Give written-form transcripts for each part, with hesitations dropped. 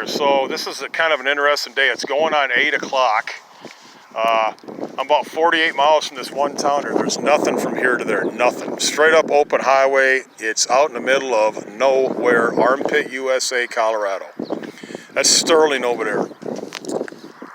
hitchhikers. So this is kind of an interesting day. It's going on 8 o'clock. I'm about 48 miles from this one town. There's nothing from here to there, nothing. Straight up open highway. It's out in the middle of nowhere, Armpit, USA, Colorado. That's Sterling over there.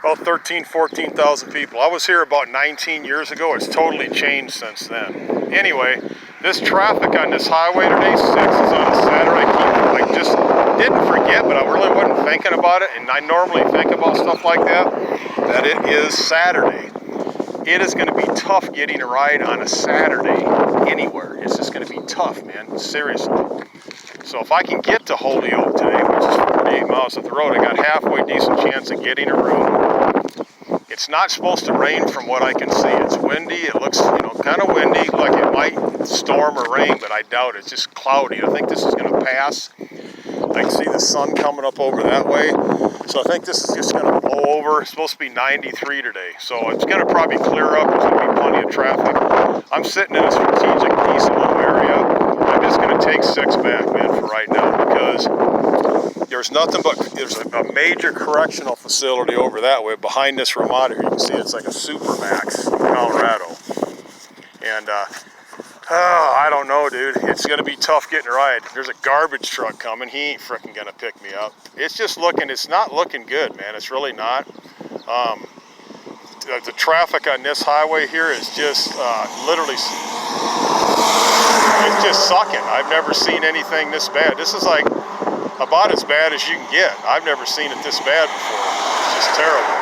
About 14,000 people. I was here about 19 years ago. It's totally changed since then. Anyway, this traffic on this highway today, 6 is on a Saturday. I just didn't forget, but I really wasn't thinking about it. And I normally think about stuff like that it is Saturday. It is going to be tough getting a ride on a Saturday anywhere. It's just going to be tough, man. Seriously. So if I can get to Holyoke today, which is 48 miles up the road, I got halfway decent chance of getting a room. It's not supposed to rain from what I can see. It's windy. It looks, kind of windy, like it might storm or rain, but I doubt it. It's just cloudy. I think this is going to pass. I can see the sun coming up over that way. So I think this is just going to blow over. It's supposed to be 93 today. So it's going to probably clear up. There's going to be plenty of traffic. I'm sitting in a strategic, decent little area. I'm just going to take 6 back, man, for right now, because there's nothing but, there's a major correctional facility over that way behind this Ramada here. You can see it's like a Supermax in Colorado. And, I don't know, dude. It's going to be tough getting a ride. There's a garbage truck coming. He ain't freaking going to pick me up. It's not looking good, man. It's really not. The traffic on this highway here is just literally, it's just sucking. I've never seen anything this bad. This is like about as bad as you can get. I've never seen it this bad before. It's just terrible,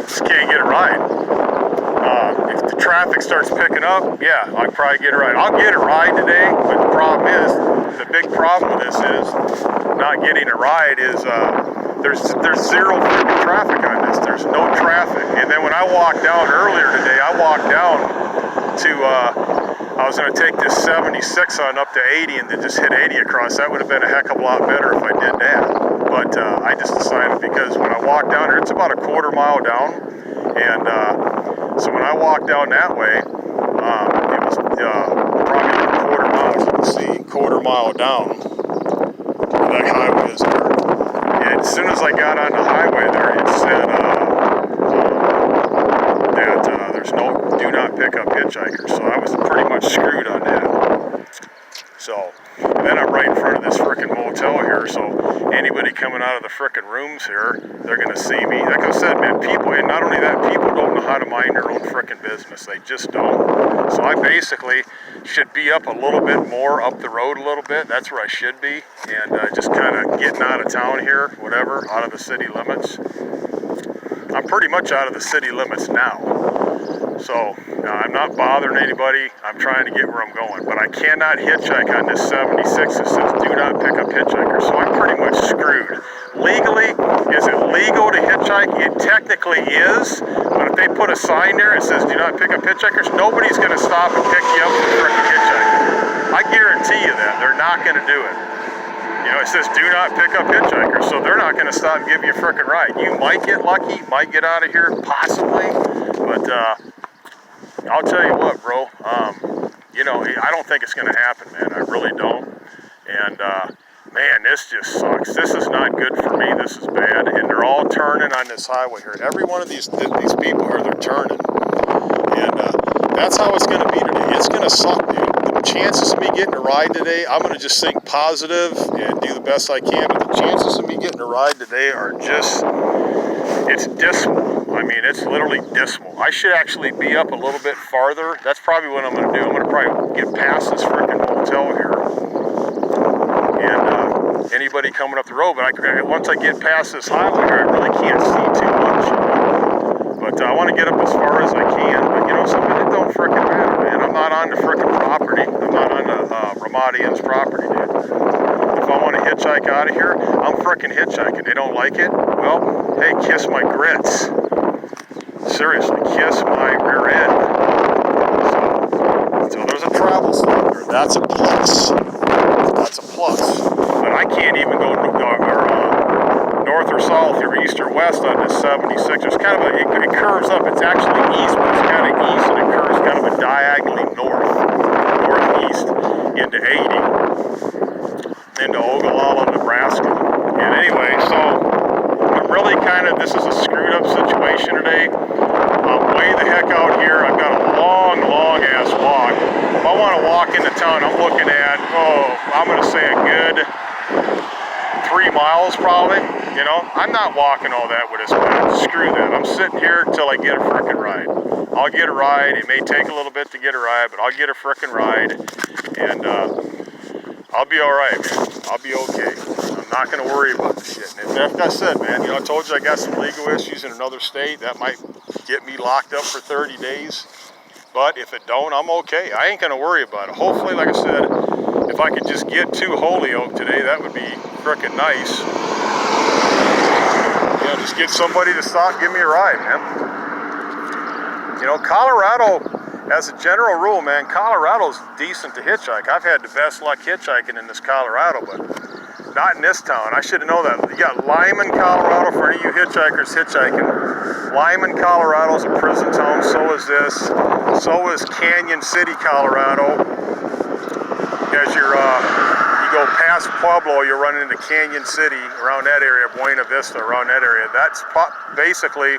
Just can't get a ride. If the traffic starts picking up, yeah, I'll probably get a ride. I'll get a ride today, but the problem is, the big problem with this is, not getting a ride is, there's zero freaking traffic on this. There's no traffic. And then when I walked down earlier today, I walked down to, I was going to take this 76 on up to 80 and then just hit 80 across. That would have been a heck of a lot better if I did that. But I just decided, because when I walked down here, it's about a quarter mile down. And so when I walked down that way, it was probably like a quarter mile, as you can see, quarter mile down. That highway is there. And as soon as I got on the highway there, it said that there's no do not pick up hitchhikers. So I was pretty much screwed on that. So, and then I'm right in front of this frickin' motel here, so anybody coming out of the frickin' rooms here, they're gonna see me. Like I said, man, people, and not only that, people don't know how to mind their own frickin' business. They just don't. So I basically should be up a little bit more, up the road a little bit. That's where I should be. And just kind of getting out of town here, whatever, out of the city limits. I'm pretty much out of the city limits now. So I'm not bothering anybody. I'm trying to get where I'm going, but I cannot hitchhike on this 76 that says do not pick up hitchhikers. So I'm pretty much screwed. Legally, is it legal to hitchhike? It technically is, but if they put a sign there that says do not pick up hitchhikers, nobody's going to stop and pick you up for freaking hitchhiking. I guarantee you that. They're not going to do it. It says do not pick up hitchhikers, so they're not going to stop and give you a freaking ride. You might get lucky, might get out of here, possibly, but I'll tell you what, bro, I don't think it's going to happen, man. I really don't. And, man, this just sucks. This is not good for me. This is bad. And they're all turning on this highway here. Every one of these people here, they're turning. And that's how it's going to be today. It's going to suck, dude. The chances of me getting a ride today, I'm going to just think positive and do the best I can. But the chances of me getting a ride today are just, it's dismal. I mean, it's literally dismal. I should actually be up a little bit farther. That's probably what I'm going to do. I'm going to probably get past this freaking motel here. And anybody coming up the road, but once I get past this highway here, I really can't see too much. But I want to get up as far as I can. But something that don't freaking matter, man. I'm not on the freaking property. I'm not on the Ramadians property, dude. If I want to hitchhike out of here, I'm freaking hitchhiking. They don't like it? Well, hey, kiss my grits. Seriously, kiss my rear end. So there's a travel stop there. That's a plus. That's a plus. But I can't even go north or south or east or west on this 76. There's kind of it curves up. It's actually east, but it's kind of east, and it curves kind of a diagonally northeast into 80, into Ogallala, Nebraska. And is a screwed up situation today. I'm way the heck out here. I've got a long, long ass walk. If I want to walk into town, I'm looking at, I'm going to say a good 3 miles probably. You know, I'm not walking all that with this bag. Screw that. I'm sitting here until I get a frickin' ride. I'll get a ride. It may take a little bit to get a ride, but I'll get a frickin' ride, and I'll be all right, man. I'll be okay. I'm not going to worry about the shit. And like I said, man, you know, I told you I got some legal issues in another state. That might get me locked up for 30 days. But if it don't, I'm okay. I ain't going to worry about it. Hopefully, like I said, if I could just get to Holyoke today, that would be frickin' nice. Yeah, just get somebody to stop, give me a ride, man. You know, Colorado, as a general rule, man, Colorado's decent to hitchhike. I've had the best luck hitchhiking in this Colorado, but not in this town. I should have known that. You got Lyman, Colorado, for any of you hitchhikers hitchhiking. Lyman, Colorado is a prison town, so is this. So is Canyon City, Colorado. As you go past Pueblo, you're running into Canyon City, around that area, Buena Vista, around that area. That's basically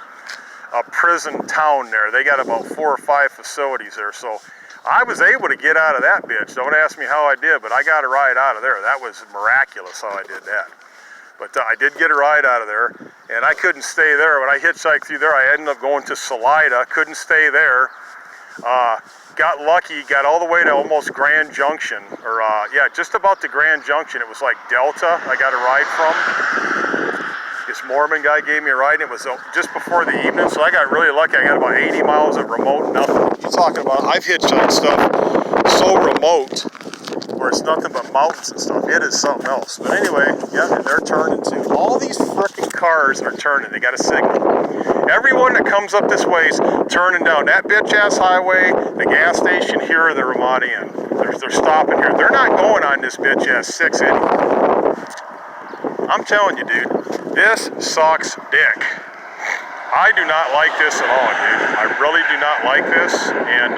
a prison town there. They got about 4 or 5 facilities there. So I was able to get out of that bitch. Don't ask me how I did, but I got a ride out of there. That was miraculous how I did that. But I did get a ride out of there, and I couldn't stay there. When I hitchhiked through there, I ended up going to Salida. Couldn't stay there. Got lucky, got all the way to almost Grand Junction, or yeah, just about to Grand Junction. It was like Delta I got a ride from. This Mormon guy gave me a ride, and it was just before the evening, so I got really lucky. I got about 80 miles of remote nothing. You're talking about, I've hitchhiked stuff so remote, where it's nothing but mountains and stuff. It is something else. But anyway, yeah, they're turning too. All these frickin' cars are turning. They got a signal. Everyone that comes up this way is turning down that bitch-ass highway, the gas station here, or the Ramada Inn. They're stopping here. They're not going on this bitch-ass 6 anymore. I'm telling you, dude, this sucks dick. I do not like this at all, dude. I really do not like this, and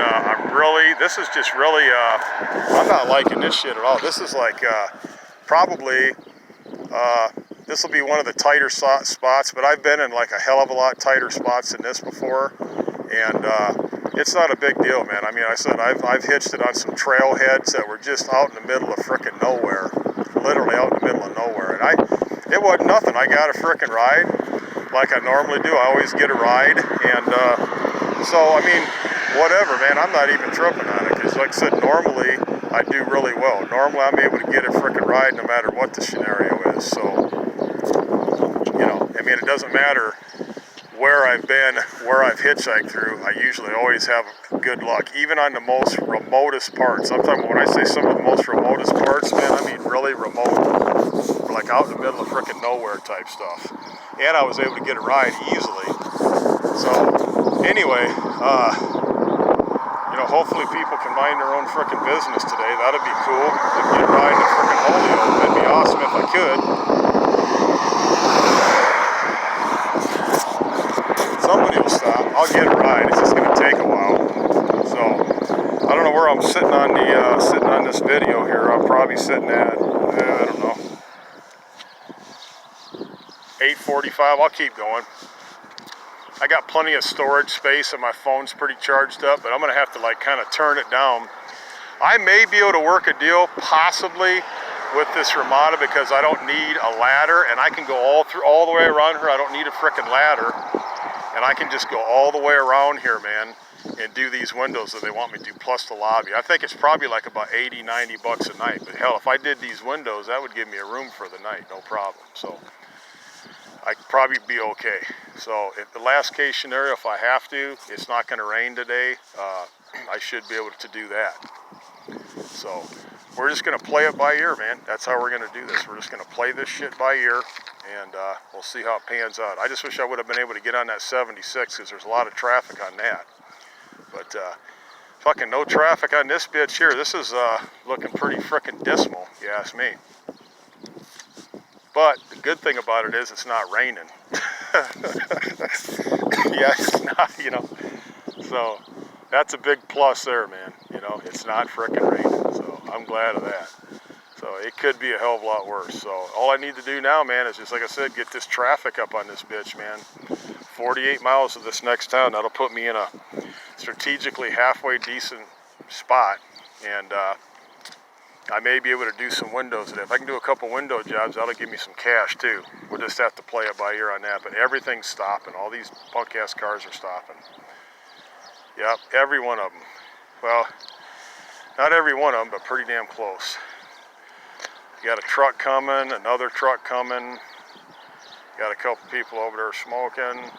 this is just really, I'm not liking this shit at all. This is like, probably, this will be one of the tighter spots, but I've been in like a hell of a lot tighter spots than this before, and it's not a big deal, man. I mean, I said I've hitched it on some trailheads that were just out in the middle of frickin' nowhere, literally out in the middle of nowhere, and it wasn't nothing. I got a frickin' ride like I normally do. I always get a ride, and so I mean, whatever, man. I'm not even tripping on it, because like I said, normally I do really well. Normally I'm able to get a frickin' ride no matter what the scenario is. So, you know, I mean, it doesn't matter where I've been, where I've hitchhiked through, I usually always have good luck, even on the most remotest parts. Sometimes when I say some of the most remotest parts, man, I mean really remote, like out in the middle of frickin' nowhere type stuff. And I was able to get a ride easily. So anyway, you know, hopefully people can mind their own frickin' business today. That'd be cool. If get a ride to frickin' Holyoke, that'd be awesome if I could. Somebody will stop. I'll get a ride. It's just gonna take a while. So I don't know where I'm sitting on the sitting on this video here. I'm probably sitting at I don't know, 8:45. I'll keep going. I got plenty of storage space and my phone's pretty charged up, but I'm gonna have to like kind of turn it down. I may be able to work a deal possibly with this Ramada, because I don't need a ladder, and I can go all the way around here. I don't need a frickin' ladder. And I can just go all the way around here, man, and do these windows that they want me to do, plus the lobby. I think it's probably like about 80, 90 bucks a night. But hell, if I did these windows, that would give me a room for the night, no problem. So I'd probably be okay. So if the last case scenario, if I have to, it's not going to rain today, I should be able to do that. So we're just going to play it by ear, man. That's how we're going to do this. We're just going to play this shit by ear, and we'll see how it pans out. I just wish I would have been able to get on that 76, because there's a lot of traffic on that. But fucking no traffic on this bitch here. This is looking pretty frickin' dismal, if you ask me. But the good thing about it is it's not raining. Yeah, it's not, you know. So that's a big plus there, man. You know, it's not frickin' raining. So I'm glad of that. So So it could be a hell of a lot worse. So all I need to do now, man, is just, like I said, get this traffic up on this bitch, man. 48 miles to this next town. That'll put me in a strategically halfway decent spot. And I may be able to do some windows today. If I can do a couple window jobs, that'll give me some cash too. We'll just have to play it by ear on that. But everything's stopping. All these punk-ass cars are stopping. Yep, every one of them. Well, not every one of them, but pretty damn close. You got a truck coming, another truck coming. Got a couple people over there smoking.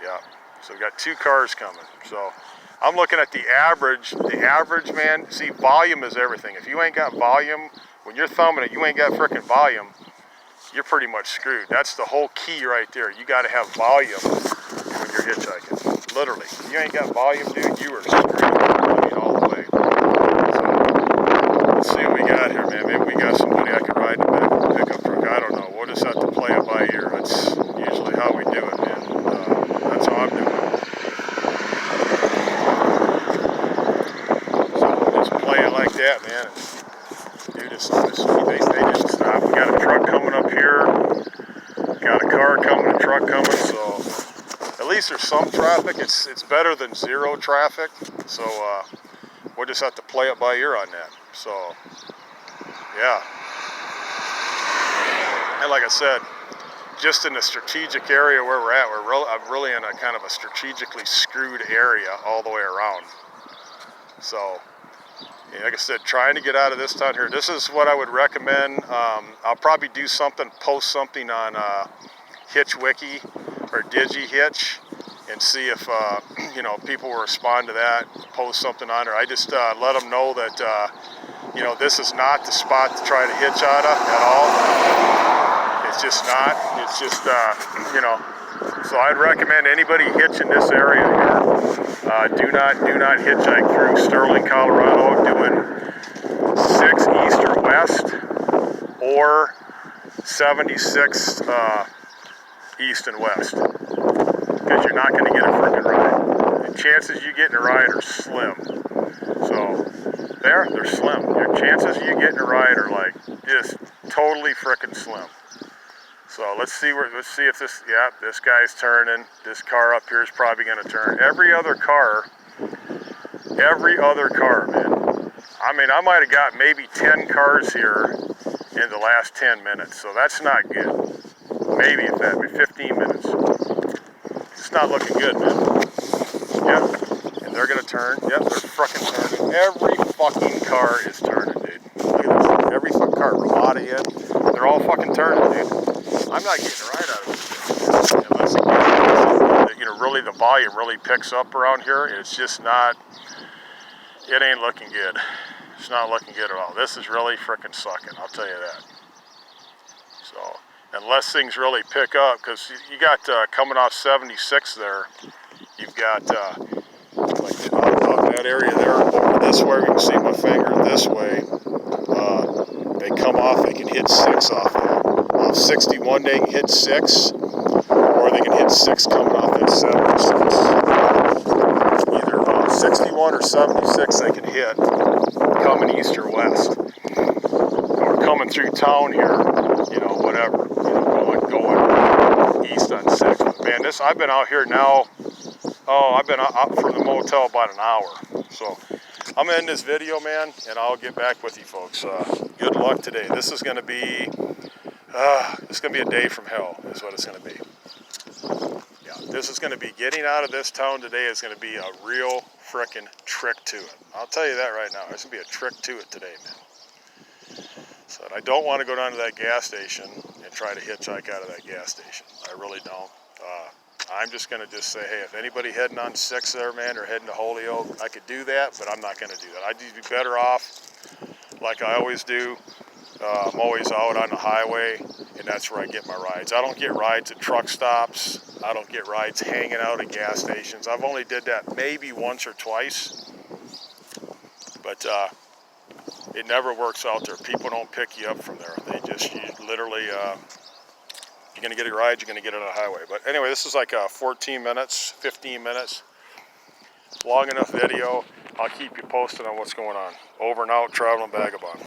Yeah, so we got 2 cars coming. So I'm looking at the average, man. See, volume is everything. If you ain't got volume, when you're thumbing it, you ain't got frickin' volume, you're pretty much screwed. That's the whole key right there. You gotta have volume when you're hitchhiking. Literally. If you ain't got volume, dude, you are screwed. I mean, all the way. So, let's see what we got here, man. Maybe we got somebody I can ride in the back of the pickup truck. I don't know. We'll just have to play it by ear. That's usually how we do it, man. That's how I'm doing it. So we'll just play it like that, man. Dude, they didn't stop. We got a truck coming up here. Got a car coming, a truck coming, so at least there's some traffic. It's better than zero traffic. So we'll just have to play it by ear on that. So yeah. And like I said, just in the strategic area where we're at, I'm really in a kind of a strategically screwed area all the way around. So yeah, like I said, trying to get out of this town here. This is what I would recommend. I'll probably do something, post something on Hitch Wiki or Digi Hitch, and see if you know, people will respond to that. Post something on there. I just let them know that you know, this is not the spot to try to hitch out of at all. It's just not. It's just you know. So I'd recommend anybody hitching this area here, do not hitchhike through Sterling, Colorado, doing 6 east or west, or 76 east and west, because you're not going to get a freaking ride. The chances you getting a ride are slim. So they're slim. Your chances of you getting a ride are like just totally freaking slim. So let's see if this, yeah, this guy's turning. This car up here is probably going to turn. Every other car, man. I mean, I might have got maybe 10 cars here in the last 10 minutes, so that's not good. Maybe if that, 15 minutes. It's not looking good, man. Yep, and they're going to turn. Yep, they're fucking turning. Every fucking car is turning, dude. Look at this. Every fucking car, Ramada in, they're all fucking turning, dude. I'm not getting a ride out of this thing. Unless, you know, really the volume really picks up around here. It's just not, it ain't looking good. It's not looking good at all. This is really freaking sucking, I'll tell you that. So, unless things really pick up, because you got coming off 76 there, you've got like that area there, over this way, you can see my finger this way. They come off, they can hit 6 off that. Off 61, they can hit 6, or they can hit 6 coming off that 76. Either 61 or 76 they can hit, coming east or west, or coming through town here, you know, whatever, you know, going east on 6. Man, I've been out here now, I've been up from the motel about an hour. So I'm gonna end this video, man, and I'll get back with you folks. Good luck today. This is gonna be a day from hell, is what it's gonna be. Yeah, this is gonna be, getting out of this town today is gonna be a real frickin' trick to it. I'll tell you that right now. There's gonna be a trick to it today, man. So I don't want to go down to that gas station and try to hitchhike out of that gas station. I really don't. I'm just going to just say, hey, if anybody heading on 6 there, man, or heading to Holyoke, I could do that, but I'm not going to do that. I'd be better off, like I always do. I'm always out on the highway, and that's where I get my rides. I don't get rides at truck stops. I don't get rides hanging out at gas stations. I've only did that maybe once or twice, but it never works out there. People don't pick you up from there. They just, you literally, you're going to get a ride, you're going to get it on the highway. But anyway, this is like 14 minutes, 15 minutes. Long enough video. I'll keep you posted on what's going on. Over and out, Traveling Vagabond.